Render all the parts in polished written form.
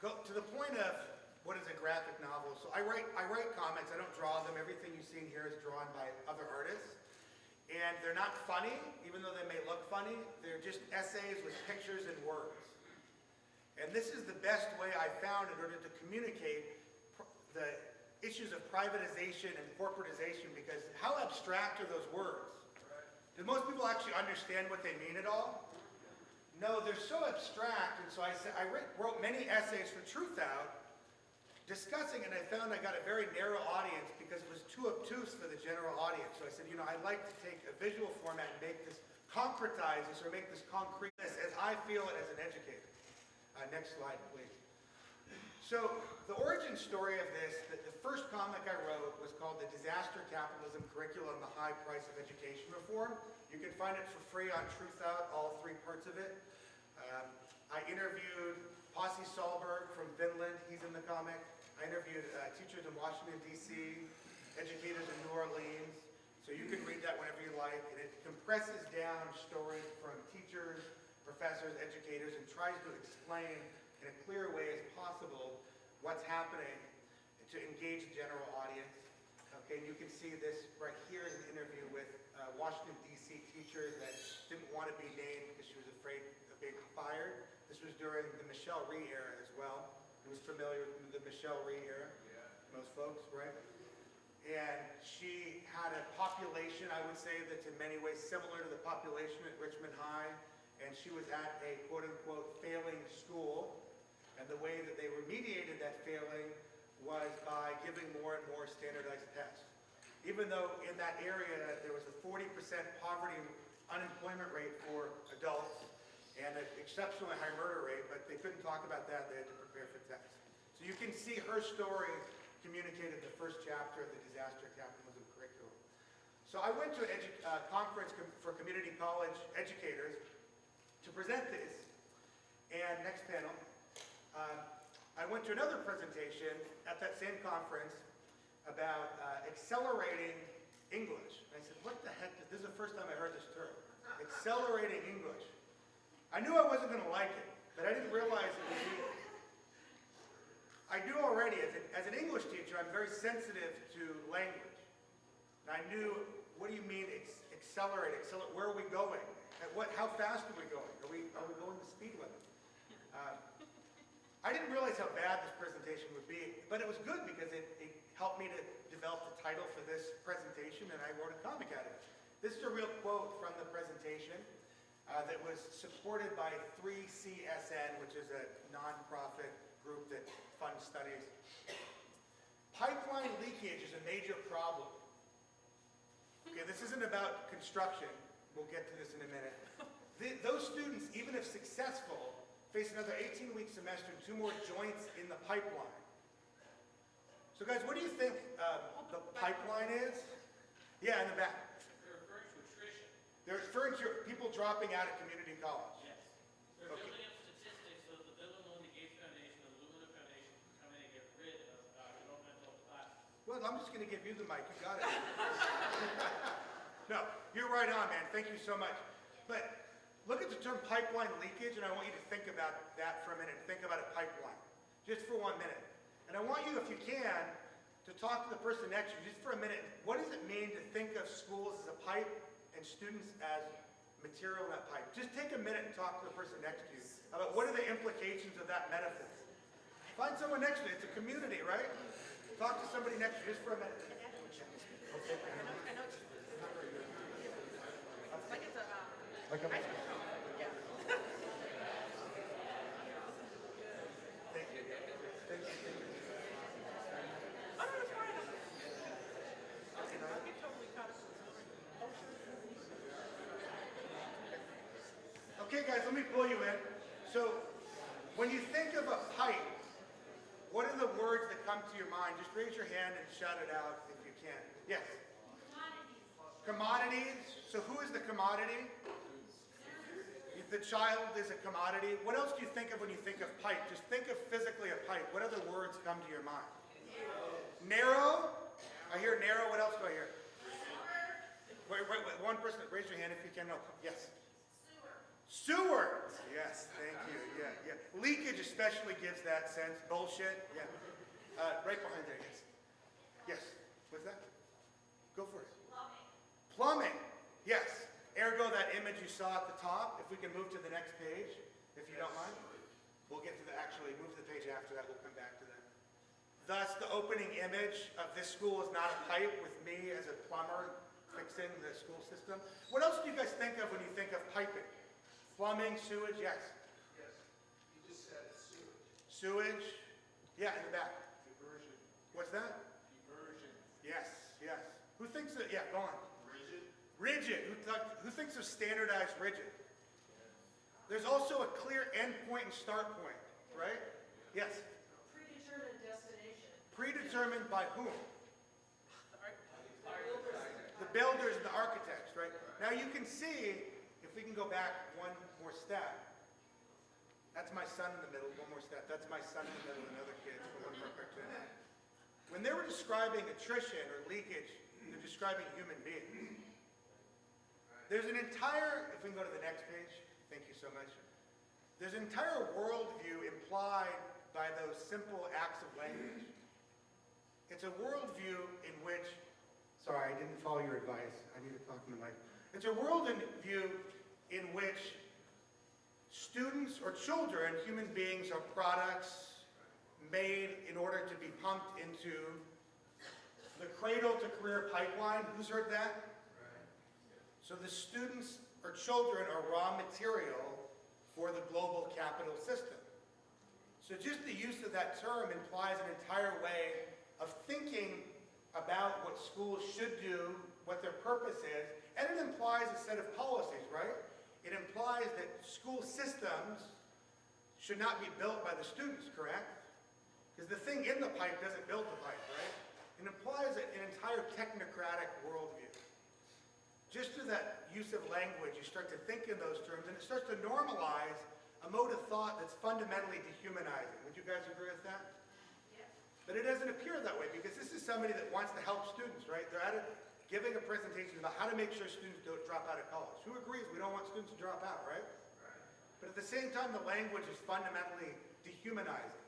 Go to the point of what is a graphic novel. So I write comics. I don't draw them. Everything you've seen here is drawn by other artists. And they're not funny, even though they may look funny. They're just essays with pictures and words. And this is the best way I found in order to communicate the issues of privatization and corporatization, because how abstract are those words? Do most people actually understand what they mean at all? No, they're so abstract, and so I wrote many essays for Truth Out discussing it, and I found I got a very narrow audience because it was too obtuse for the general audience. So I said, I'd like to take a visual format and make this, concretize this, or make this concrete as I feel it as an educator. Next slide, please. So the origin story of this, the first comic I wrote was called The Disaster Capitalism Curriculum and the High Price of Education Reform. You can find it for free on Truth Out, all 3 parts of it. I interviewed Pasi Sahlberg from Finland, he's in the comic. I interviewed teachers in Washington, D.C., educators in New Orleans. So you can read that whenever you like, and it compresses down stories from teachers, professors, educators, and tries to explain in a clear way as possible what's happening to engage the general audience. Okay, and you can see this right here is an interview with Washington, D.C. teacher that didn't want to be named because she was afraid of being fired. This was during the Michelle Rhee era as well. Who's familiar with the Michelle Rhee era? Yeah. Most folks, right? And she had a population, I would say, that's in many ways similar to the population at Richmond High. And she was at a quote-unquote failing school. And the way that they remediated that failing was by giving more and more standardized tests. Even though in that area there was a 40% poverty unemployment rate for adults and an exceptionally high murder rate, but they couldn't talk about that, they had to prepare for tests. So you can see her story communicated in the first chapter of the Disaster Capitalism Curriculum. So I went to a conference for community college educators to present this. And next panel. I went to another presentation at that same conference about accelerating English. And I said, what the heck? This is the first time I heard this term. Accelerating English. I knew I wasn't going to like it, but I didn't realize it would be. I do already, as an English teacher, I'm very sensitive to language. And I knew, what do you mean accelerate? Where are we going? How fast are we going? Are we going the speed limit? I didn't realize how bad this presentation would be, but it was good because it helped me to develop the title for this presentation, and I wrote a comic out of it. This is a real quote from the presentation that was supported by 3CSN, which is a nonprofit group that funds studies. Pipeline leakage is a major problem. Okay, this isn't about construction. We'll get to this in a minute. Those students, even if successful, face another 18-week semester and 2 more joints in the pipeline. So guys, what do you think the pipeline is? Yeah, in the back. They're referring to attrition. They're referring to people dropping out of community college. Yes. They're building up statistics so that the Bill and Melinda Gates Foundation and the Lumina Foundation can come in and get rid of developmental classes. Well, I'm just going to give you the mic. You got it. No, you're right on, man. Thank you so much. But look at the term pipeline leakage, and I want you to think about that for a minute. Think about a pipeline, just for 1 minute. And I want you, if you can, to talk to the person next to you just for a minute. What does it mean to think of schools as a pipe and students as material in that pipe? Just take a minute and talk to the person next to you about what are the implications of that metaphor. Find someone next to you. It's a community, right? Talk to somebody next to you just for a minute. Like a yeah. Thank you. Thank you. Oh, no, it's fine. I'll get totally caught up. Okay, guys, let me pull you in. So, when you think of a pipe, what are the words that come to your mind? Just raise your hand and shout it out if you can. Yes? Commodities. Commodities. So who is the commodity? The child is a commodity. What else do you think of when you think of pipe? Just think of physically a pipe. What other words come to your mind? Narrow. I hear narrow. What else do I hear? Wait. One person, raise your hand if you can. No. Yes. Sewers. Yes, thank you. Yeah. Leakage especially gives that sense. Bullshit. Yeah. Right behind there. Yes. Yes. What's that? Go for it. Plumbing. Yes. Ergo, that image you saw at the top. If we can move to the next page, if you don't mind. We'll get to move to the page after that. We'll come back to that. Thus, the opening image of this school is not a pipe with me as a plumber fixing the school system. What else do you guys think of when you think of piping? Plumbing, sewage, yes. Yes, you just said sewage. Sewage, yeah, in the back. Diversion. What's that? Diversion. Yes. Who thinks that, yeah, go on. Rigid. Rigid, who thinks of standardized rigid? There's also a clear end point and start point, right? Yes. Predetermined destination. Predetermined by whom? The builders and the architects, right? Now you can see, if we can go back one more step. That's my son in the middle, one more step. That's my son in the middle and other kids for one more cartoon. When they were describing attrition or leakage, they're describing human beings. There's an entire, if we can go to the next page, thank you so much. There's an entire worldview implied by those simple acts of language. It's a worldview in which, sorry, I didn't follow your advice. I need to talk to the mic. It's a worldview in which students or children, human beings, are products made in order to be pumped into the cradle to career pipeline. Who's heard that? So the students or children are raw material for the global capital system. So just the use of that term implies an entire way of thinking about what schools should do, what their purpose is, and it implies a set of policies, right? It implies that school systems should not be built by the students, correct? Because the thing in the pipe doesn't build the pipe, right? It implies an entire technocratic worldview. Just through that use of language, you start to think in those terms, and it starts to normalize a mode of thought that's fundamentally dehumanizing. Would you guys agree with that? Yes. But it doesn't appear that way, because this is somebody that wants to help students, right? They're at it giving a presentation about how to make sure students don't drop out of college. Who agrees we don't want students to drop out, right? But at the same time, the language is fundamentally dehumanizing.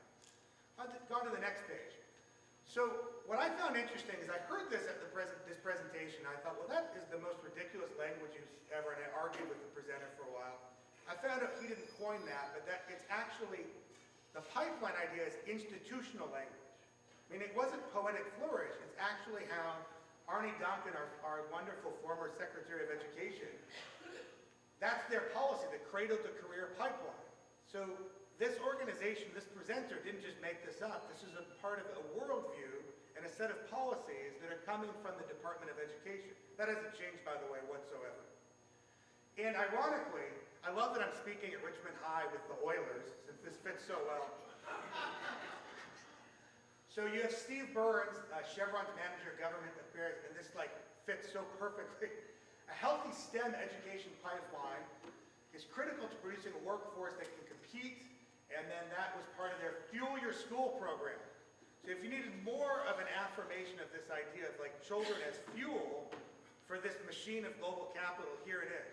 I've gone to the next page. So what I found interesting is I heard this at this presentation. I thought, well, that is the most ridiculous language used ever, and I argued with the presenter for a while. I found out he didn't coin that, but that it's actually, the pipeline idea is institutional language. I mean, it wasn't poetic flourish. It's actually how Arne Duncan, our wonderful former Secretary of Education, that's their policy, the cradle to career pipeline. So this organization, this presenter didn't just make this up. This is a part of a worldview and a set of policies that are coming from the Department of Education. That hasn't changed, by the way, whatsoever. And ironically, I love that I'm speaking at Richmond High with the Oilers, since this fits so well. So you have Steve Burns, Chevron's manager of government affairs, and this fits so perfectly. A healthy STEM education pipeline is critical to producing a workforce that can compete, and then that was part of their Fuel Your School program. So if you needed more of an affirmation of this idea of children as fuel for this machine of global capital, here it is.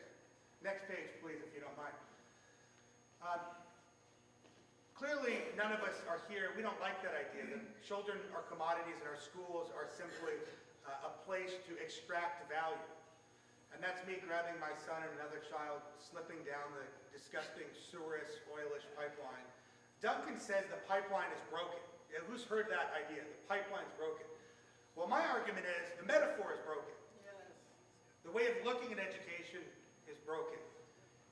Next page, please, if you don't mind. Clearly, none of us are here, we don't like that idea that children are commodities and our schools are simply a place to extract value. And that's me grabbing my son and another child, slipping down the disgusting sewerous, oilish pipeline. Duncan says the pipeline is broken. Yeah, who's heard that idea? The pipeline's broken. Well, my argument is the metaphor is broken. Yes. The way of looking at education is broken.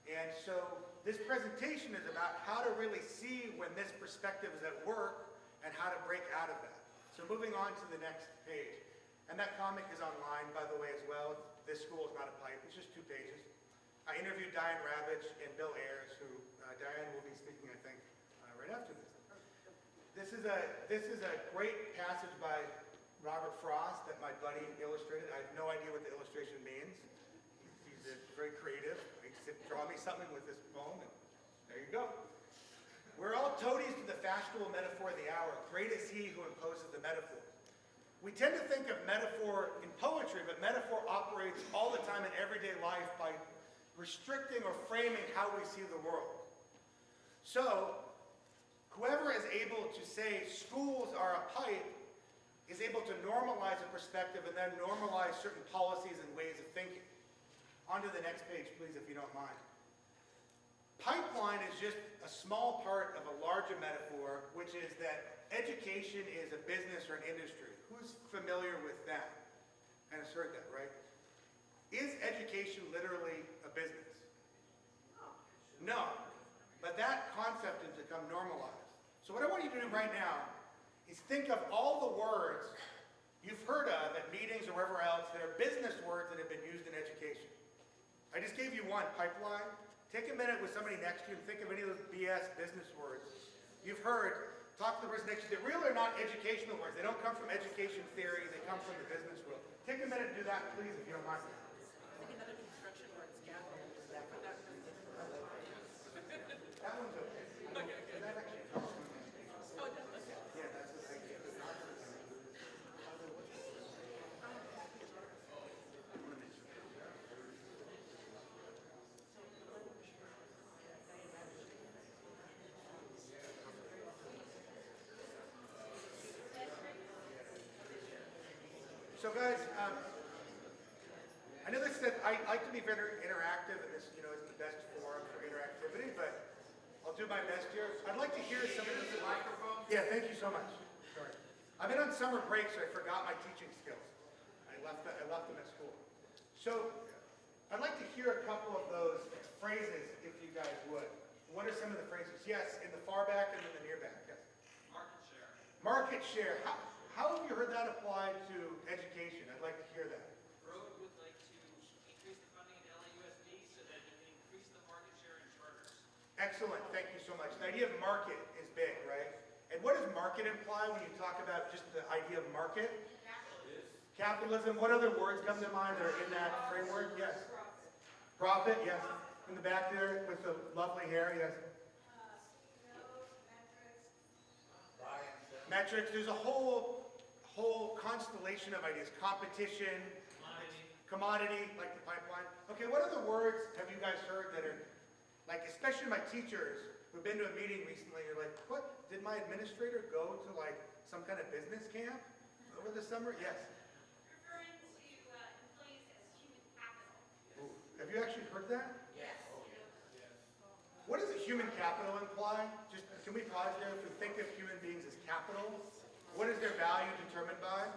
And so this presentation is about how to really see when this perspective is at work and how to break out of that. So moving on to the next page. And that comic is online, by the way, as well. This school is not a pipe. It's just 2 pages. I interviewed Diane Ravitch and Bill Ayers, who Diane will be speaking, I think, right after this. This is a great passage by Robert Frost that my buddy illustrated. I have no idea what the illustration means. He's very creative. He said, draw me something with this poem, and there you go. We're all toadies to the fashionable metaphor of the hour. Great is he who imposes the metaphor. We tend to think of metaphor in poetry, but metaphor operates all the time in everyday life by restricting or framing how we see the world. So, whoever is able to say schools are a pipe is able to normalize a perspective and then normalize certain policies and ways of thinking. On to the next page, please, if you don't mind. Pipeline is just a small part of a larger metaphor, which is that education is a business or an industry. Who's familiar with that? And has heard that, right? Is education literally a business? No. But that concept has become normalized. So what I want you to do right now is think of all the words you've heard of at meetings or wherever else that are business words that have been used in education. I just gave you one, pipeline. Take a minute with somebody next to you and think of any of those BS business words you've heard. Talk to the person next to you. They really are not educational words. They don't come from education theory. They come from the business world. Take a minute to do that, please, if you don't mind. I think another construction word, scaffold. That one's okay. That actually comes from Oh, it does, okay. yeah, that's what I get. So guys, I know this said I like to be very interactive, and this, isn't the best forum for interactivity, but I'll do my best here. I'd like to hear some of this microphone. Yeah, thank you so much. Sorry, I've been on summer break, so I forgot my teaching skills. I left them at school. So I'd like to hear a couple of those phrases, if you guys would. What are some of the phrases? Yes, in the far back and in the near back. Yes. Market share. Market share. How have you heard that apply to education? I'd like to hear that. Road would like to increase the funding in LAUSD so that it can increase the market share in charters. Excellent, thank you so much. The idea of market is big, right? And what does market imply when you talk about just the idea of market? Capitalism. What other words come to mind that are in that framework? Yes. Profit, yes. In the back there with the lovely hair, yes. Metrics. There's a whole constellation of ideas. Competition, commodity, like the pipeline. Okay, what other words have you guys heard that are, like, especially my teachers who've been to a meeting recently, you're like, what, did my administrator go to like some kind of business camp over the summer? Yes. Referring to employees as human capital. Ooh, have you actually heard that? Yes. What does a human capital imply? Just, can we pause there? If we think of human beings as capital, what is their value determined by?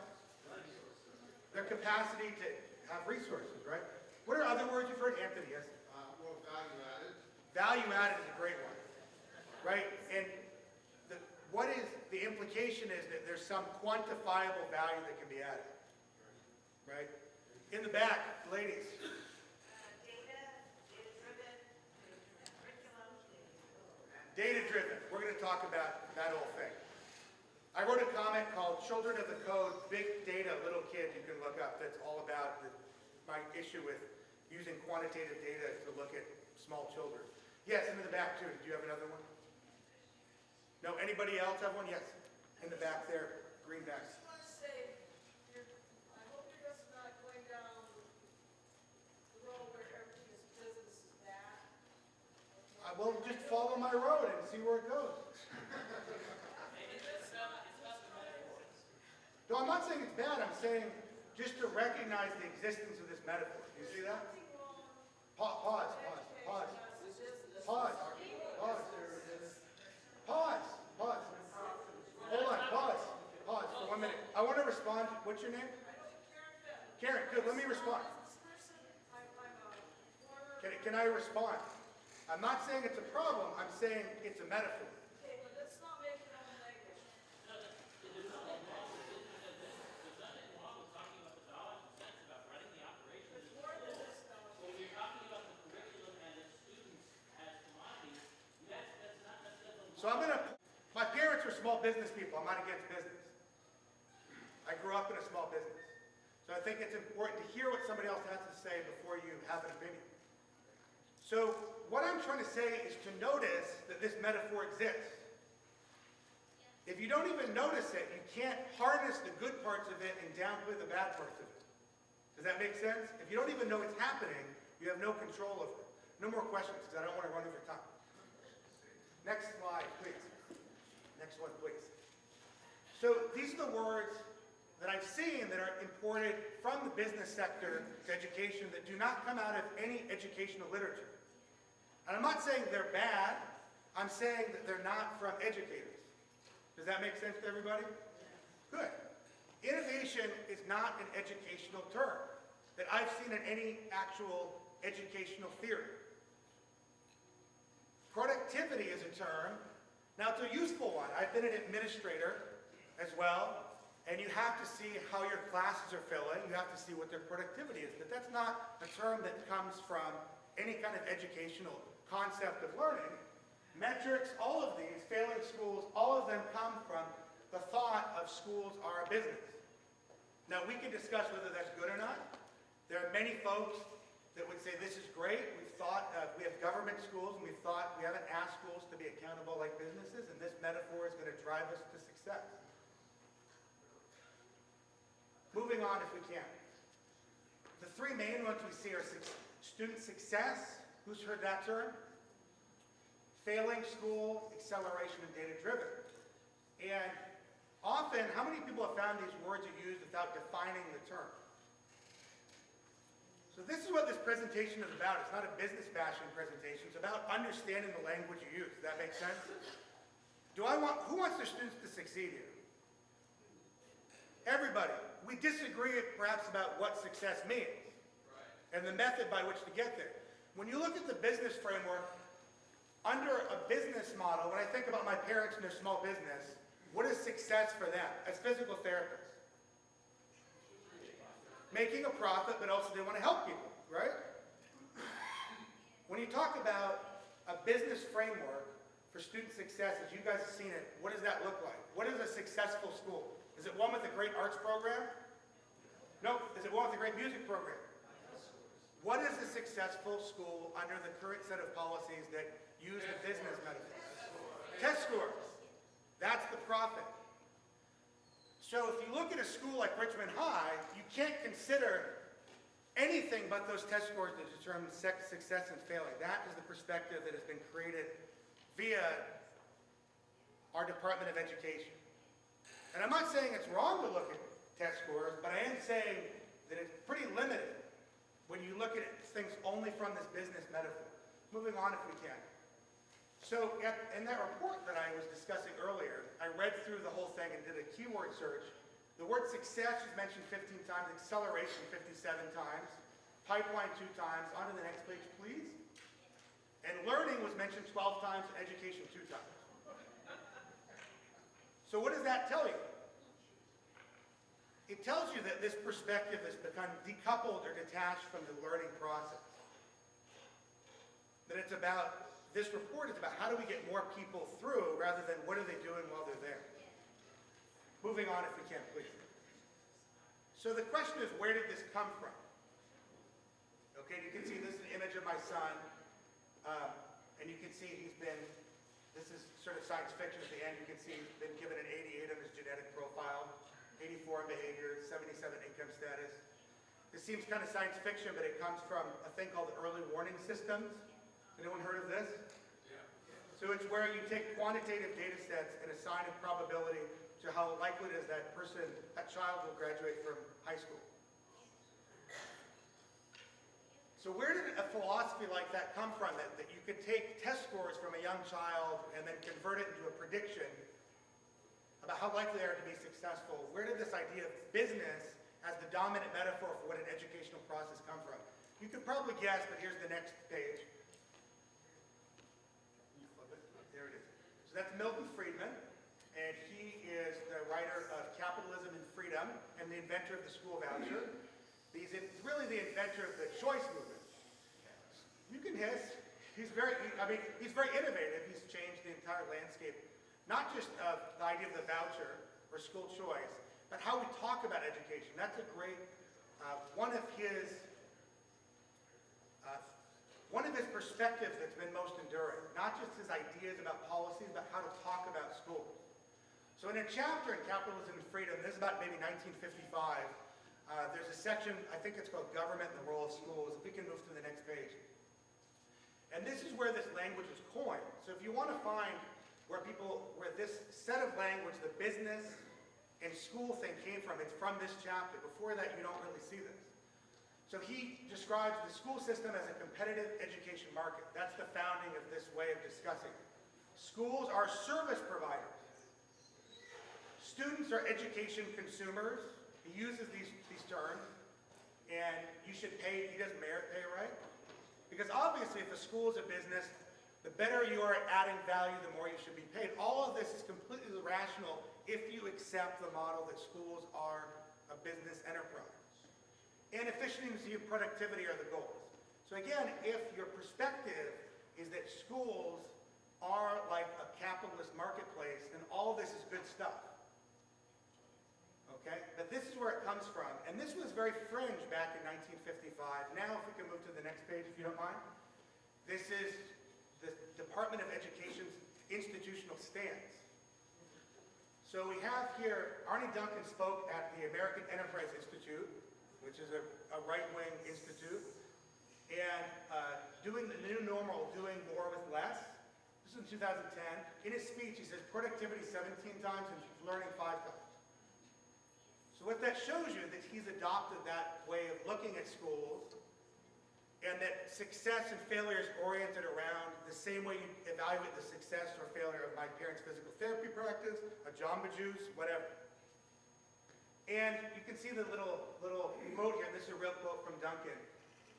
Their capacity to have resources, right? What are other words you've heard? Anthony, yes? Well, value added. Value added is a great one, right? And what is the implication is that there's some quantifiable value that can be added, right? In the back, ladies. Data-driven. We're going to talk about that whole thing. I wrote a comic called Children of the Code, Big Data, Little Kid, you can look up. That's all about my issue with using quantitative data to look at small children. Yes, into the back too. Did you have another one? No, anybody else have one? Yes, in the back there, green back. I just want to say, I hope you're just not going down the road where everything is business is bad. I will just follow my road and see where it goes. No, I'm not saying it's bad. I'm saying just to recognize the existence of this metaphor. Do you see that? Pause. Pause. Hold on, pause for 1 minute. I want to respond. What's your name? Karen, good. Let me respond. Can I respond? I'm not saying it's a problem. I'm saying it's a metaphor. Okay, but let's not make it all negative. It's more than just When you're talking about the curriculum and the students as commodities, that's not necessarily. So my parents are small business people. I'm not against business. I grew up in a small business. So I think it's important to hear what somebody else has to say before you have an opinion. So what I'm trying to say is to notice that this metaphor exists. If you don't even notice it, you can't harness the good parts of it and downplay the bad parts of it. Does that make sense? If you don't even know it's happening, you have no control over it. No more questions, because I don't want to run over time. Next slide, please. Next one, please. So these are the words that I've seen that are imported from the business sector to education that do not come out of any educational literature. And I'm not saying they're bad. I'm saying that they're not from educators. Does that make sense to everybody? Good. Innovation is not an educational term that I've seen in any actual educational theory. Productivity is a term. Now, it's a useful one. I've been an administrator as well, and you have to see how your classes are filling. You have to see what their productivity is. But that's not a term that comes from any kind of educational concept of learning. Metrics, all of these, failing schools, all of them come from the thought of schools are a business. Now, we can discuss whether that's good or not. There are many folks that would say this is great. We've thought, we have government schools, and we've thought we haven't asked schools to be accountable like businesses, and this metaphor is going to drive us to success. Moving on, if we can. The three main ones we see are student success. Who's heard that term? Failing school, acceleration, and data-driven. And often, how many people have found these words are used without defining the term? So this is what this presentation is about. It's not a business bashing presentation. It's about understanding the language you use. Does that make sense? Who wants their students to succeed here? Everybody. We disagree perhaps about what success means and the method by which to get there. When you look at the business framework, under a business model, when I think about my parents and their small business, what is success for them as physical therapists? Making a profit, but also they want to help people, right? When you talk about a business framework for student success, as you guys have seen it, what does that look like? What is a successful school? Is it one with a great arts program? No. Is it one with a great music program? What is a successful school under the current set of policies that use the business metaphor? Test scores. That's the profit. So if you look at a school like Richmond High, you can't consider anything but those test scores to determine success and failing. That is the perspective that has been created via our Department of Education. And I'm not saying it's wrong to look at test scores, but I am saying that it's pretty limited when you look at things only from this business metaphor. Moving on if we can. So in that report that I was discussing earlier, I read through the whole thing and did a keyword search. The word success was mentioned 15 times, acceleration 57 times, pipeline 2 times. On to the next page, please. And learning was mentioned 12 times, education 2 times. So what does that tell you? It tells you that this perspective has become decoupled or detached from the learning process. That it's about, this report is about how do we get more people through rather than what are they doing while they're there. Moving on if we can, please. So the question is, where did this come from? Okay, you can see this is an image of my son. And you can see he's been, this is sort of science fiction at the end. You can see he's been given an 88 on his genetic profile, 84 in behavior, 77 income status. This seems kind of science fiction, but it comes from a thing called the early warning systems. Anyone heard of this? Yeah. So it's where you take quantitative data sets and assign a probability to how likely it is that person, that child will graduate from high school. So where did a philosophy like that come from, that you could take test scores from a young child and then convert it into a prediction about how likely they are to be successful? Where did this idea of business as the dominant metaphor for what an educational process come from? You could probably guess, but here's the next page. There it is. So that's Milton Friedman, and he is the writer of Capitalism and Freedom and the inventor of the school voucher. He's really the inventor of the choice movement. You can hiss. He's very innovative. He's changed the entire landscape, not just of the idea of the voucher or school choice, but how we talk about education. That's a great, one of his perspectives that's been most enduring. Not just his ideas about policies, but how to talk about schools. So in a chapter in Capitalism and Freedom, this is about maybe 1955, there's a section, I think it's called Government and the Role of Schools. If we can move to the next page. And this is where this language is coined. So if you want to find where this set of language, the business and school thing came from, it's from this chapter. Before that, you don't really see this. So he describes the school system as a competitive education market. That's the founding of this way of discussing it. Schools are service providers. Students are education consumers. He uses these terms. And you should pay, he does merit pay, right? Because obviously if a school is a business, the better you are at adding value, the more you should be paid. All of this is completely rational if you accept the model that schools are a business enterprise. And efficiency and productivity are the goals. So again, if your perspective is that schools are like a capitalist marketplace, then all this is good stuff. Okay? But this is where it comes from. And this was very fringe back in 1955. Now if we can move to the next page, if you don't mind. This is the Department of Education's institutional stance. So we have here, Arne Duncan spoke at the American Enterprise Institute, which is a right-wing institute, and doing the new normal, doing more with less. This is in 2010. In his speech, he says productivity 17 times and learning 5 times. So what that shows you that he's adopted that way of looking at schools, and that success and failure is oriented around the same way you evaluate the success or failure of my parents' physical therapy practice, a Jamba Juice, whatever. And you can see the little quote here. This is a real quote from Duncan.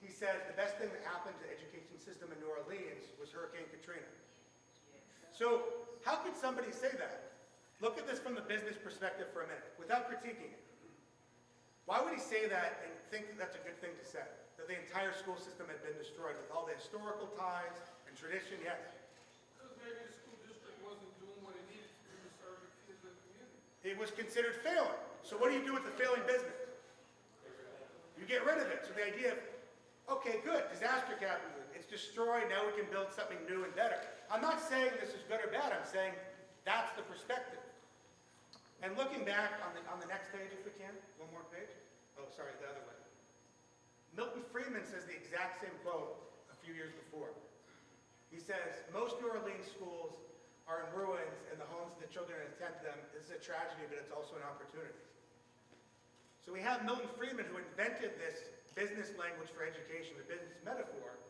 He says, the best thing that happened to the education system in New Orleans was Hurricane Katrina. So how could somebody say that? Look at this from the business perspective for a minute, without critiquing it. Why would he say that and think that that's a good thing to say? That the entire school system had been destroyed with all the historical ties and tradition? Yes. Because maybe the school district wasn't doing what it needed to do to serve the kids of the community. It was considered failing. So what do you do with the failing business? You get rid of it. So the idea of, okay, good, disaster capitalism, it's destroyed, now we can build something new and better. I'm not saying this is good or bad, I'm saying that's the perspective. And looking back on the next page, if we can, one more page. Oh, sorry, the other way. Milton Friedman says the exact same quote a few years before. He says, most New Orleans schools are in ruins and the homes of the children attend them. This is a tragedy, but it's also an opportunity. So we have Milton Friedman, who invented this business language for education, the business metaphor,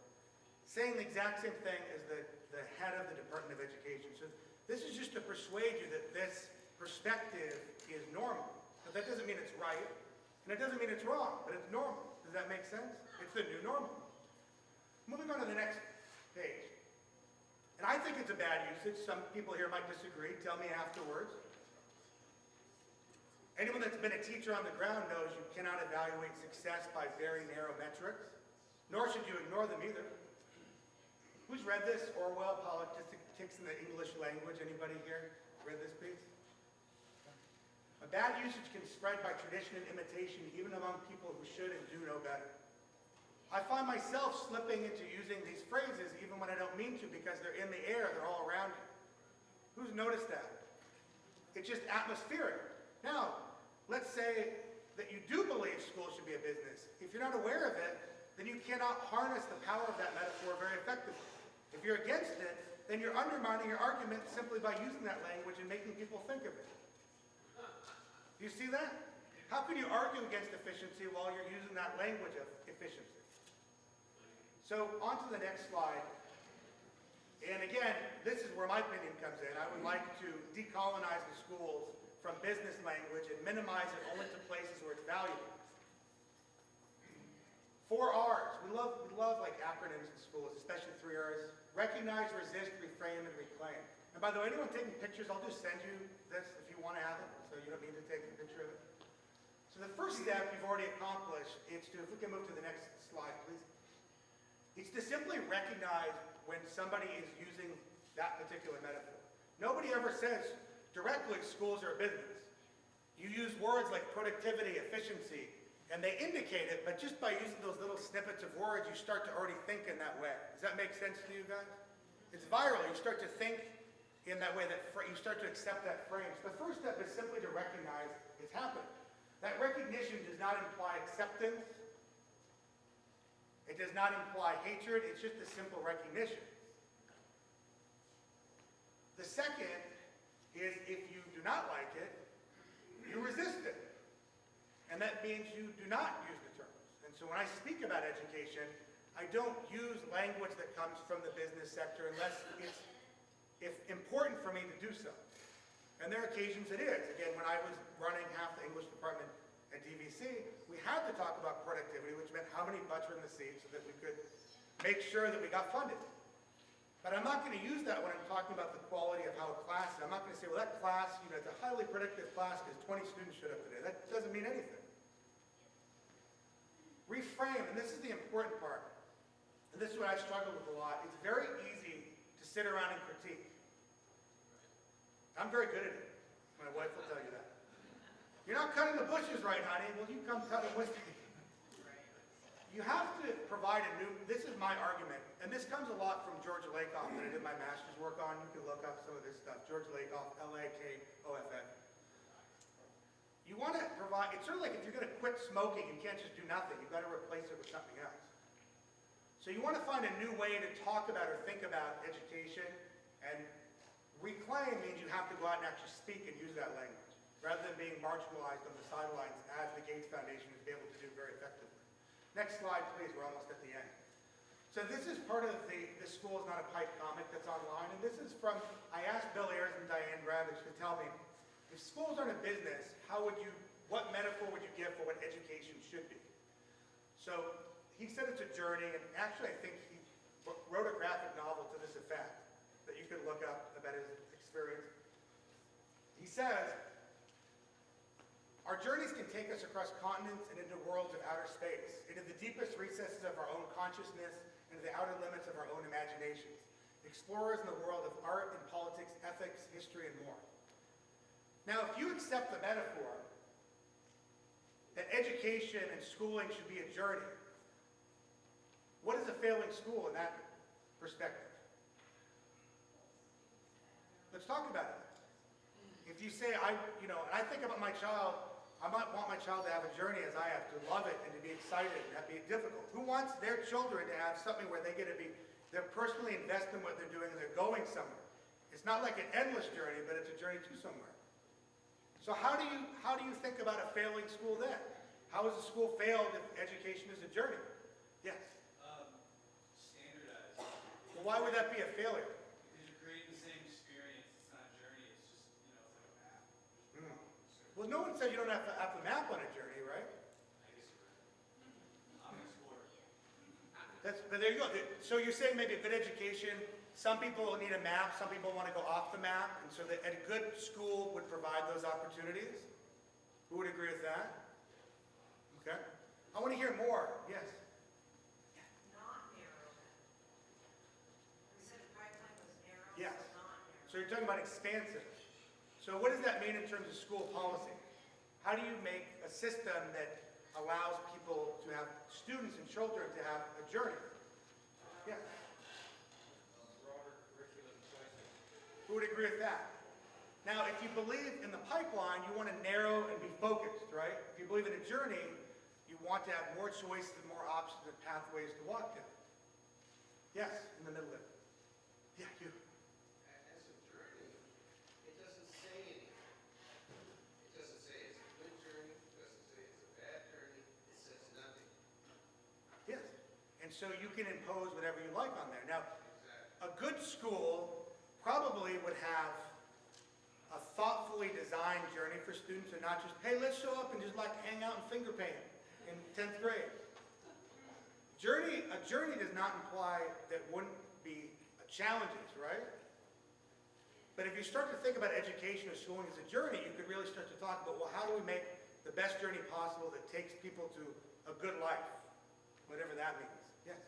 saying the exact same thing as the head of the Department of Education. So this is just to persuade you that this perspective is normal. But that doesn't mean it's right, and it doesn't mean it's wrong, but it's normal. Does that make sense? It's the new normal. Moving on to the next page. And I think it's a bad usage. Some people here might disagree. Tell me afterwards. Anyone that's been a teacher on the ground knows you cannot evaluate success by very narrow metrics, nor should you ignore them either. Who's read this? Orwell, Politics in the English Language. Anybody here read this piece? A bad usage can spread by tradition and imitation, even among people who should and do know better. I find myself slipping into using these phrases even when I don't mean to, because they're in the air, they're all around you. Who's noticed that? It's just atmospheric. Now, let's say that you do believe school should be a business. If you're not aware of it, then you cannot harness the power of that metaphor very effectively. If you're against it, then you're undermining your argument simply by using that language and making people think of it. Do you see that? How can you argue against efficiency while you're using that language of efficiency? So on to the next slide. And again, this is where my opinion comes in. I would like to decolonize the schools from business language and minimize it only to places where it's valuable. 4 R's. We love like acronyms in schools, especially 3 R's. Recognize, resist, reframe, and reclaim. And by the way, anyone taking pictures, I'll just send you this if you want to have it, so you don't need to take a picture of it. So the first step you've already accomplished is to, if we can move to the next slide, please. It's to simply recognize when somebody is using that particular metaphor. Nobody ever says directly schools are a business. You use words like productivity, efficiency, and they indicate it, but just by using those little snippets of words, you start to already think in that way. Does that make sense to you guys? It's viral. You start to think in that way, that you start to accept that frame. So the first step is simply to recognize it's happening. That recognition does not imply acceptance. It does not imply hatred, it's just a simple recognition. The second is if you do not like it, you resist it. And that means you do not use the terms. And so when I speak about education, I don't use language that comes from the business sector unless it's important for me to do so. And there are occasions it is. Again, when I was running half the English department at DVC, we had to talk about productivity, which meant how many butts were in the seat so that we could make sure that we got funded. But I'm not going to use that when I'm talking about the quality of how a class is. I'm not going to say, well, that class, it's a highly productive class because 20 students showed up today. That doesn't mean anything. Reframe, and this is the important part, and this is what I struggle with a lot. It's very easy to sit around and critique. I'm very good at it. My wife will tell you that. You're not cutting the bushes right, honey. Well, you come cut them with me. You have to provide this is my argument, and this comes a lot from George Lakoff that I did my master's work on. You can look up some of this stuff. George Lakoff, L-A-K-O-F-F. You want to provide, it's sort of like if you're going to quit smoking, you can't just do nothing. You've got to replace it with something else. So you want to find a new way to talk about or think about education, and reclaim means you have to go out and actually speak and use that language, rather than being marginalized on the sidelines as the Gates Foundation is able to do very effectively. Next slide, please. We're almost at the end. So this is part of This School is Not a Pipe comic that's online. And this is from, I asked Bill Ayers and Diane Gravich to tell me, if schools aren't a business, what metaphor would you give for what education should be? So he said it's a journey, and actually I think he wrote a graphic novel to this effect that you could look up about his experience. He says, our journeys can take us across continents and into worlds of outer space, into the deepest recesses of our own consciousness, into the outer limits of our own imaginations. Explorers in the world of art and politics, ethics, history, and more. Now, if you accept the metaphor that education and schooling should be a journey, what is a failing school in that perspective? Let's talk about it. If you say, and I think about my child, I might want my child to have a journey as I have, to love it and to be excited and not be difficult. Who wants their children to have something where they're personally invested in what they're doing and they're going somewhere? It's not like an endless journey, but it's a journey to somewhere. So how do you think about a failing school then? How is a school failed if education is a journey? Yes? Standardized. Well, why would that be a failure? Because you're creating the same experience. It's not a journey. It's just, it's like a map. Well, no one said you don't have to have the map on a journey, right? I guess you're right. I'm an explorer. But there you go. So you're saying maybe a good education, some people need a map, some people want to go off the map, and so that a good school would provide those opportunities? Who would agree with that? Okay. I want to hear more. Yes? Not narrow. We said the pipeline was narrow, Yes. so not narrow. So you're talking about expansive. So what does that mean in terms of school policy? How do you make a system that allows people to have, students and children to have a journey? Yeah. Broader curriculum choices. Who would agree with that? Now, if you believe in the pipeline, you want to narrow and be focused, right? If you believe in a journey, you want to have more choices and more options and pathways to walk down. Yes, in the middle of it. Yeah, you. As a journey, it doesn't say anything. It doesn't say it's a good journey, it doesn't say it's a bad journey, it says nothing. Yes. And so you can impose whatever you like on there. Now, Exactly. a good school probably would have a thoughtfully designed journey for students and not just, hey, let's show up and just like hang out and finger paint in 10th grade. A journey does not imply that wouldn't be challenges, right? But if you start to think about education or schooling as a journey, you could really start to talk about, well, how do we make the best journey possible that takes people to a good life, whatever that means. Yes?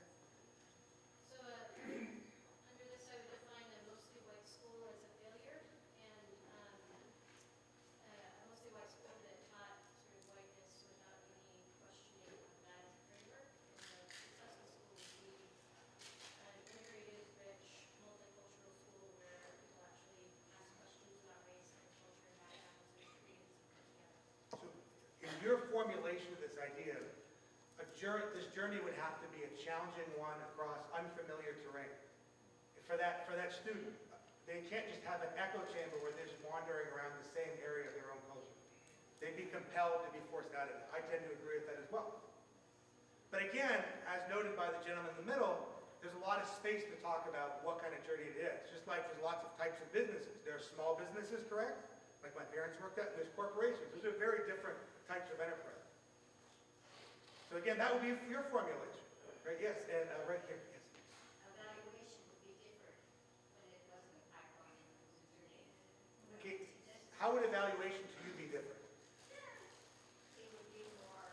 So, under this, I would define a mostly white school as a failure, and a mostly white school that taught sort of whiteness without any questioning of that as a framework. And a successful school would be an integrated, rich, multicultural school where people actually ask questions about race and culture and backgrounds and create something together. So in your formulation of this idea, a journey would have to be a challenging one across unfamiliar terrain. For that student, they can't just have an echo chamber where they're just wandering around the same area of their own culture. They'd be compelled to be forced out of it. I tend to agree with that as well. But again, as noted by the gentleman in the middle, there's a lot of space to talk about what kind of journey it is. Just like there's lots of types of businesses. There are small businesses, correct? Like my parents worked at, and there's corporations. Those are very different types of enterprise. So again, that would be your formulation, right? Yes, and right here, yes. Evaluation would be different when it wasn't a pipeline, it was a journey. Okay, how would evaluation to you be different? It would be more,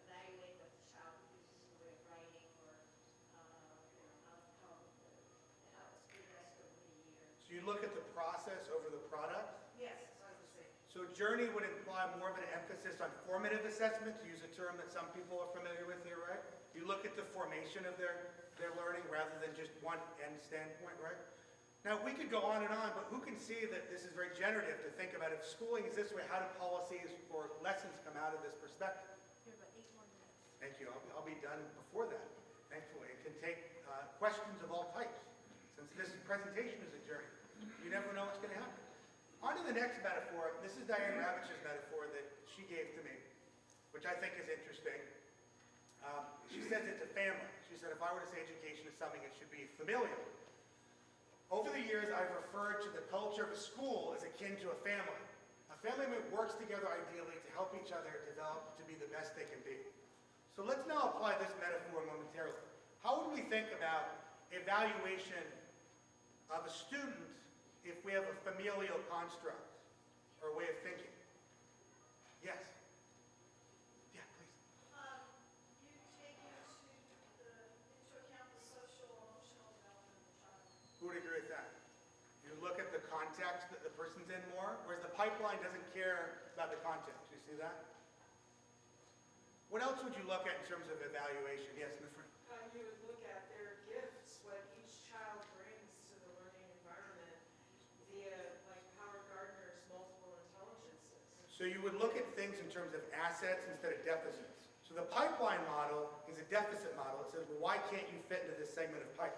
evaluate what the child uses the way of writing or, how it's progressed over the years. So you look at the process over the product. Yes, that's what I was saying. So journey would imply more of an emphasis on formative assessment, to use a term that some people are familiar with here, right? You look at the formation of their learning rather than just one end standpoint, right? Now, we could go on, but who can see that this is very generative to think about if schooling is this way, how do policies or lessons come out of this perspective? You have about 8 more minutes. Thank you. I'll be done before that, thankfully. It can take questions of all types. Since this presentation is a journey, you never know what's going to happen. On to the next metaphor. This is Diane Ravitch's metaphor that she gave to me, which I think is interesting. She says it's a family. She said if I were to say education is something, it should be familial. Over the years, I've referred to the culture of a school as akin to a family. A family that works together ideally to help each other develop to be the best they can be. So let's now apply this metaphor momentarily. How would we think about evaluation of a student if we have a familial construct or a way of thinking? Yes? Yeah, please. You take into account the social, emotional development of the child. Who would agree with that? You look at the context that the person's in more, whereas the pipeline doesn't care about the context. You see that? What else would you look at in terms of evaluation? Yes, in the front. You would look at their gifts, what each child brings to the learning environment via, like Howard Gardner's multiple intelligences. So you would look at things in terms of assets instead of deficits. So the pipeline model is a deficit model. It says, well, why can't you fit into this segment of pipe?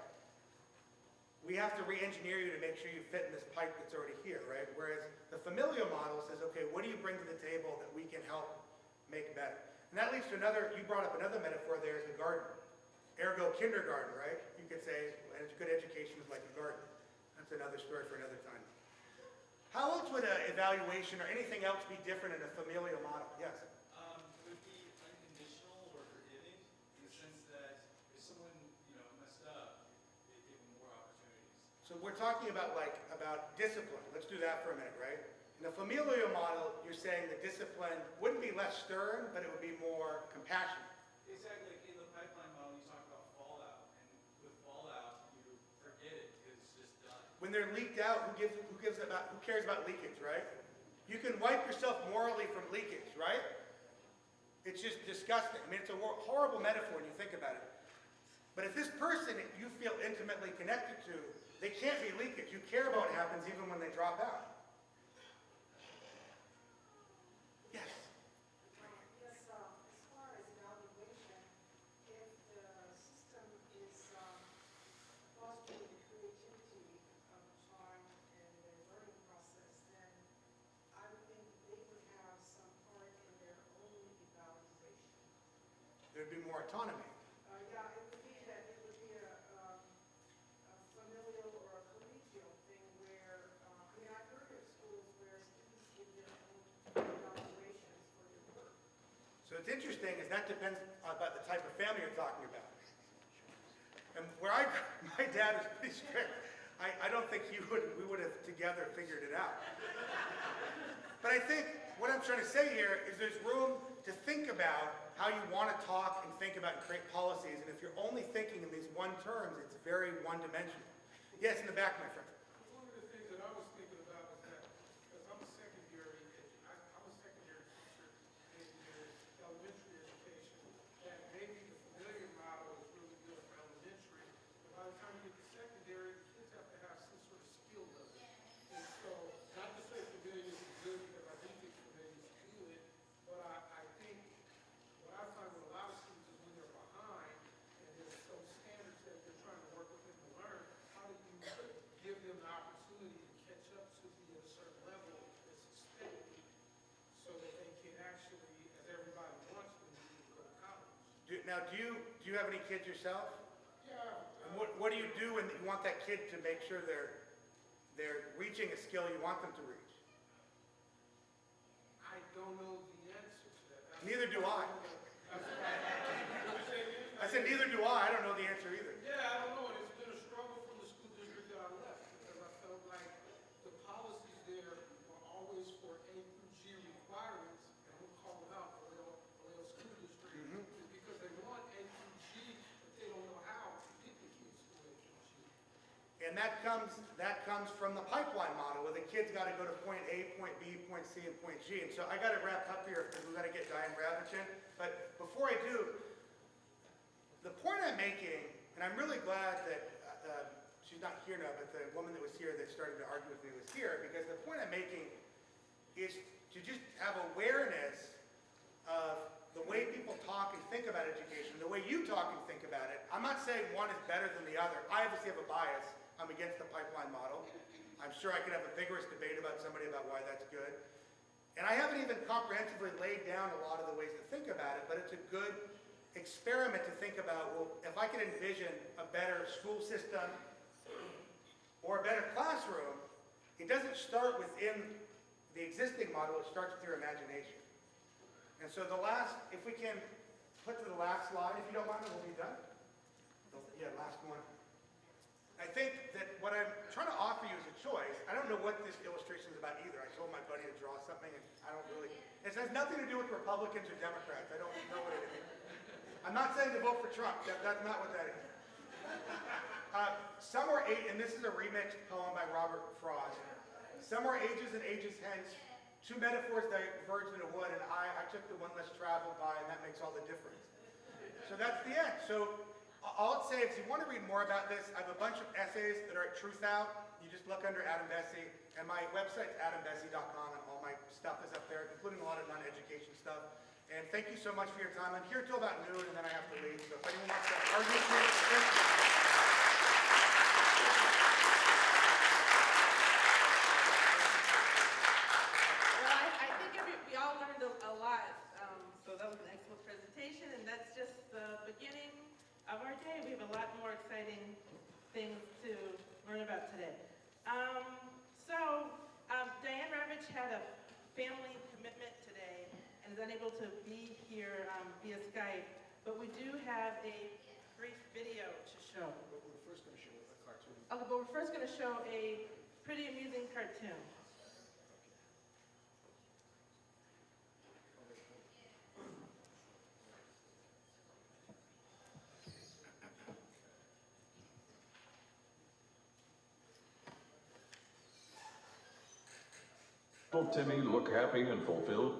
We have to re-engineer you to make sure you fit in this pipe that's already here, right? Whereas the familial model says, okay, what do you bring to the table that we can help make better? And that leads to another, you brought up another metaphor there as a garden. Ergo kindergarten, right? You could say, good education is like a garden. That's another story for another time. How else would evaluation or anything else be different in a familial model? Yes? It would be unconditional or forgiving in the sense that if someone, messed up, they give them more opportunities. So we're talking about discipline. Let's do that for a minute, right? In the familial model, you're saying the discipline wouldn't be less stern, but it would be more compassionate. Exactly. In the pipeline model, you talk about fallout, and with fallout, you forget it because it's just done. When they're leaked out, who cares about leakage, right? You can wipe yourself morally from leakage, right? It's just disgusting. I mean, it's a horrible metaphor when you think about it. But if this person you feel intimately connected to, they can't be leakage. You care about what happens even when they drop out. Yes. Yes, as far as evaluation, if the system is fostering the creativity of a child and their learning process, then I would think they would have some part in their own evaluation. There'd be more autonomy. Yeah, it would be that, it would be a familial or a collegial thing where, I've heard of schools where students give their own evaluations for their work. So it's interesting is that depends about the type of family you're talking about. And where my dad was pretty strict. I don't think we would have together figured it out. But I think what I'm trying to say here is there's room to think about how you want to talk and think about and create policies. And if you're only thinking in these one terms, it's very one-dimensional. Yes, in the back, my friend. One of the things that I was thinking about was that, because I'm a secondary teacher in elementary education, that maybe the familiar model is really good for elementary, but by the time you get to secondary, the kids have to have some sort of skill level. And so, not to say familiar is good, because I do think familiar is good, but I think Now, do you have any kids yourself? Yeah, And what do you do when you want that kid to make sure they're reaching a skill you want them to reach? I don't know the answer to that. Neither do I. I said neither do I. I don't know the answer either. Yeah, I don't know, and it's been a struggle from the school district that I left, because I felt like the policies there were always for A through G requirements, and we'll call it out for Royal School District, is because they want A through G, but they don't know how to get the kids to A through G. And that comes from the pipeline model, where the kid's got to go to point A, point B, point C, and point G. And so I got to wrap up here because we've got to get Diane Ravitch in. But before I do, the point I'm making, and I'm really glad that she's not here now, but the woman that was here that started to argue with me was here, because the point I'm making is to just have awareness of the way people talk and think about education, the way you talk and think about it. I'm not saying one is better than the other. I obviously have a bias. I'm against the pipeline model. I'm sure I could have a vigorous debate about somebody about why that's good. And I haven't even comprehensively laid down a lot of the ways to think about it, but it's a good experiment to think about, well, if I could envision a better school system or a better classroom, it doesn't start within the existing model, it starts with your imagination. And so if we can put to the last slide, if you don't mind, we'll be done. Yeah, last one. I think that what I'm trying to offer you is a choice. I don't know what this illustration is about either. I told my buddy to draw something, and I don't really, it has nothing to do with Republicans or Democrats. I don't know what it is. I'm not saying to vote for Trump. That's not what that is. Somewhere, and this is a remixed poem by Robert Frost. Somewhere ages and ages hence, two metaphors diverged in a wood, and I took the one less traveled by, and that makes all the difference. So that's the end. So all I'd say is if you want to read more about this, I have a bunch of essays that are at Truth Out. You just look under Adam Bessie, and my website's adambessie.com, and all my stuff is up there, including a lot of non-education stuff. And thank you so much for your time. I'm here till about noon, and then I have to leave. So if anyone wants to argue with me, thank you. Well, I think we all learned a lot, so that was an excellent presentation, and that's just the beginning of our day. We have a lot more exciting things to learn about today. Diane Ravitch had a family commitment today and is unable to be here via Skype, but we do have a brief video to show. But we're first going to show a cartoon. Okay, but we're first going to show a pretty amusing cartoon. Little Timmy look happy and fulfilled?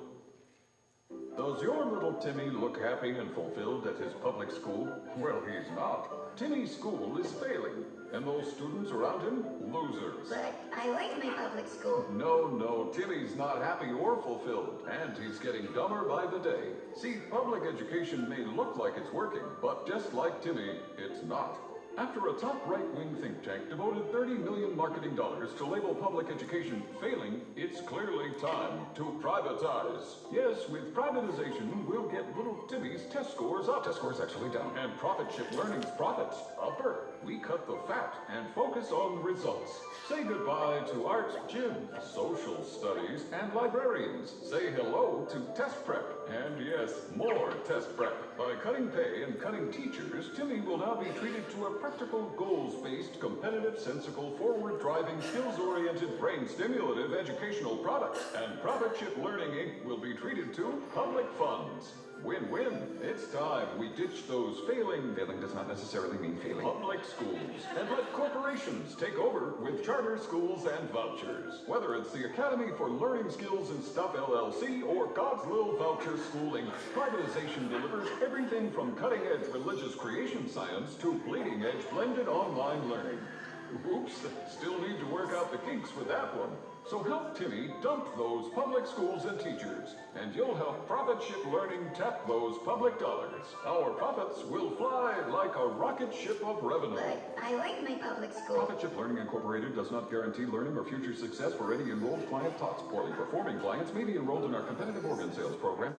Does your little Timmy look happy and fulfilled at his public school? Well, he's not. Timmy's school is failing, and those students around him, losers. But I like my public school. No, Timmy's not happy or fulfilled, and he's getting dumber by the day. See, public education may look like it's working, but just like Timmy, it's not. After a top right-wing think tank devoted $30 million marketing dollars to label public education failing, it's clearly time to privatize. Yes, with privatization, we'll get little Timmy's test scores up. Test scores actually down. And profit-ship learning's profits upper. We cut the fat and focus on results. Say goodbye to art, gym, social studies, and librarians. Say hello to test prep. And yes, more test prep. By cutting pay and cutting teachers, Timmy will now be treated to a practical, goals-based, competitive, sensical, forward-driving, skills-oriented, brain-stimulative educational product. And Profit Ship Learning Inc. will be treated to public funds. Win-win. It's time we ditch those failing does not necessarily mean failing public schools and let corporations take over with charter schools and vouchers. Whether it's the Academy for Learning Skills and Stuff LLC or God's Little Voucher Schooling, privatization delivers everything from cutting-edge religious creation science to bleeding-edge blended online learning. Oops, still need to work out the kinks with that one. So help Timmy dump those public schools and teachers, and you'll help Profit Ship Learning tap those public dollars. Our profits will fly like a rocket ship of revenue. But I like my public school. Profit Ship Learning Incorporated does not guarantee learning or future success for any enrolled client. Poorly performing clients may be enrolled in our competitive organ sales program.